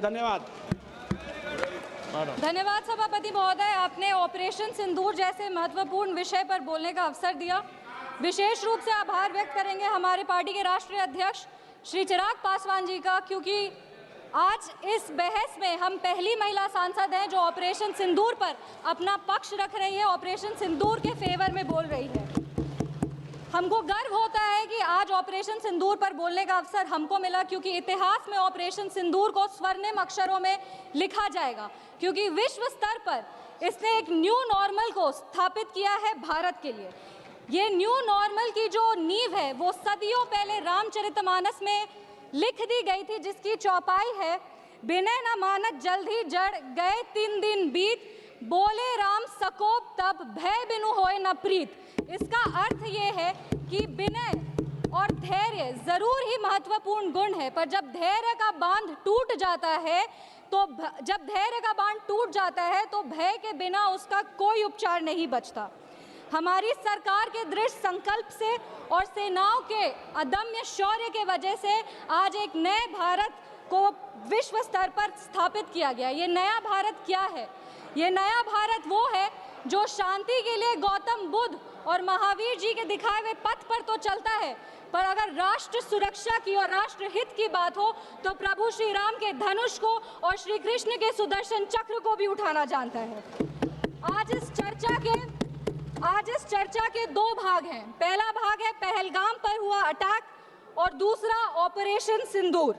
धन्यवाद। धन्यवाद सभापति महोदय, आपने ऑपरेशन सिंदूर जैसे महत्वपूर्ण विषय पर बोलने का अवसर दिया। विशेष रूप से आभार व्यक्त करेंगे हमारे पार्टी के राष्ट्रीय अध्यक्ष श्री चिराग पासवान जी का, क्योंकि आज इस बहस में हम पहली महिला सांसद हैं जो ऑपरेशन सिंदूर पर अपना पक्ष रख रही है, ऑपरेशन सिंदूर के फेवर में बोल रही है। हमको गर्व होता है कि आज ऑपरेशन सिंदूर पर बोलने का अवसर हमको मिला, क्योंकि इतिहास में ऑपरेशन सिंदूर को स्वर्णिम अक्षरों में लिखा जाएगा, क्योंकि विश्व स्तर पर इसने एक न्यू नॉर्मल को स्थापित किया है भारत के लिए। ये न्यू नॉर्मल की जो नींव है वो सदियों पहले रामचरितमानस में लिख दी गई थी, जिसकी चौपाई है, बिनय न मानत जल्द ही जड़ गए 3 दिन बीत, बोले राम सकोप तब भय बिनु होए न प्रीत। इसका अर्थ ये है कि विनय और धैर्य जरूर ही महत्वपूर्ण गुण है, पर जब धैर्य का बांध टूट जाता है तो भय के बिना उसका कोई उपचार नहीं बचता। हमारी सरकार के दृढ़ संकल्प से और सेनाओं के अदम्य शौर्य के वजह से आज एक नए भारत को विश्व स्तर पर स्थापित किया गया। ये नया भारत क्या है? ये नया भारत वो है जो शांति के लिए गौतम बुद्ध और महावीर जी के दिखाए हुए पथ पर तो चलता है, पर अगर राष्ट्र सुरक्षा की और राष्ट्र हित की बात हो तो प्रभु श्री राम के धनुष को और श्री कृष्ण के सुदर्शन चक्र को भी उठाना जानता है। आज इस चर्चा के 2 भाग हैं। पहला भाग है पहलगाम पर हुआ अटैक और दूसरा ऑपरेशन सिंदूर।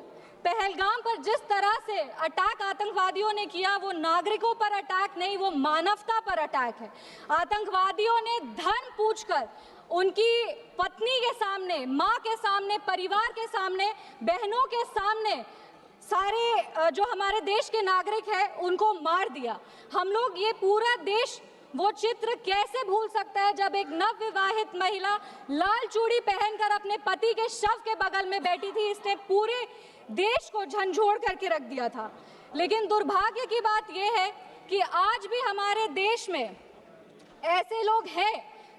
पहलगाम पर जिस तरह से अटैक आतंकवादियों ने किया वो नागरिकों पर अटैक नहीं, वो मानवता पर अटैक है। आतंकवादियों ने धन पूछकर उनकी पत्नी के सामने, माँ के सामने, परिवार के सामने, बहनों के सामने सारे जो हमारे देश के नागरिक हैं उनको मार दिया। हम लोग ये पूरा देश वो चित्र कैसे भूल सकता है जब एक नवविवाहित महिला लाल चूड़ी पहनकर अपने पति के शव के बगल में बैठी थी। इसने पूरे देश को झंझोड़ करके रख दिया था। लेकिन दुर्भाग्य की बात यह है कि आज भी हमारे देश में ऐसे लोग हैं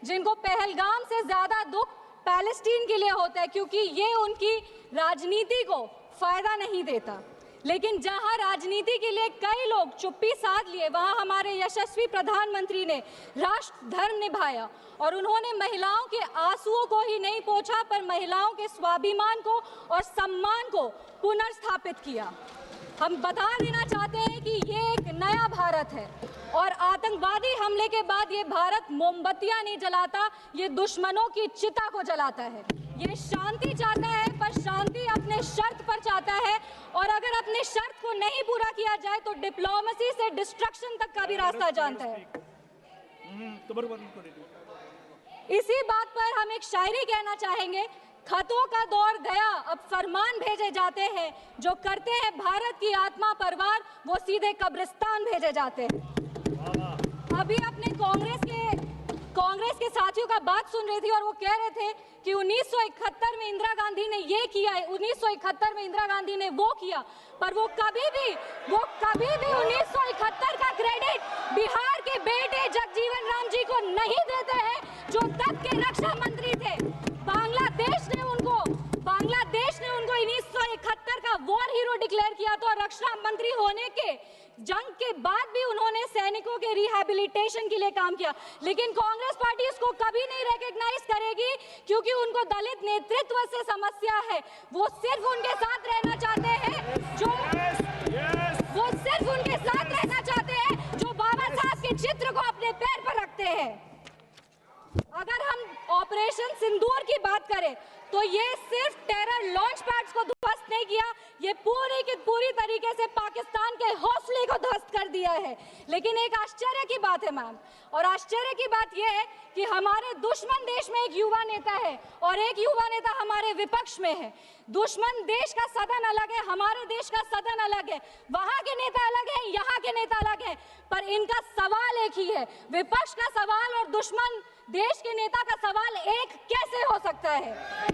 जिनको पहलगाम से ज्यादा दुख पैलेस्टीन के लिए होता है, क्योंकि ये उनकी राजनीति को फायदा नहीं देता। लेकिन जहां राजनीति के लिए कई लोग चुप्पी साध लिए, वहां हमारे यशस्वी प्रधानमंत्री ने राष्ट्र धर्म निभाया और उन्होंने महिलाओं के आंसुओं को ही नहीं पोंछा, पर महिलाओं के स्वाभिमान को और सम्मान को पुनर्स्थापित किया। हम बता देना चाहते हैं कि ये एक नया भारत है और आतंकवादी हमले के बाद ये भारत मोमबत्तियां नहीं जलाता, ये दुश्मनों की चिता को जलाता है। ये शांति चाहता है, पर शांति अपने शर्त पर चाहता है, और अगर अपने शर्त को नहीं पूरा किया जाए तो डिप्लोमेसी से डिस्ट्रक्शन तक का भी रास्ता जानता है। इसी बात पर हम एक शायरी कहना चाहेंगे, खतों का दौर गया अब फरमान भेजे जाते हैं, जो करते हैं भारत की आत्मा परवार वो सीधे कब्रिस्तान भेजे जाते हैं। अभी अपने कांग्रेस के साथियों का बात सुन रही थी और वो कह रहे थे कि 1971 में इंदिरा गांधी ने ये किया है, 1971 में इंदिरा गांधी ने वो किया, पर वो कभी भी 1971 का क्रेडिट बिहार के बेटे जगजीवन राम जी को नहीं देते हैं, जो तब के रक्षा मंत्री थे। बांग्लादेश ने उनको 1971 का वॉर हीरो डिक्लेयर किया था और रक्षा मंत्री होने के जंग के बाद भी उन्होंने सैनिकों के रिहैबिलिटेशन के लिए काम किया। लेकिन कांग्रेस पार्टी इसको कभी नहीं रिकॉग्नाइज करेगी, क्योंकि उनको दलित नेतृत्व से समस्या है। वो सिर्फ उनके साथ रहना चाहते हैं जो बाबा साहब के चित्र को अपने पैर पर रखते हैं। अगर हम ऑपरेशन सिंदूर की बात करें तो ये सिर्फ टेरर लॉन्च पैड्स को ध्वस्त नहीं किया, ये पूरी तरीके से पाकिस्तान के हौसले को ध्वस्त कर दिया है। लेकिन एक आश्चर्य की बात है मैम, और आश्चर्य की बात यह है कि हमारे दुश्मन देश में एक युवा नेता है और एक युवा नेता हमारे विपक्ष में है। दुश्मन देश का सदन अलग है, हमारे देश का सदन अलग है, वहां के नेता अलग है, यहाँ के नेता अलग है, पर इनका सवाल एक ही है। विपक्ष का सवाल और दुश्मन देश के नेता का सवाल एक कैसे हो सकता है?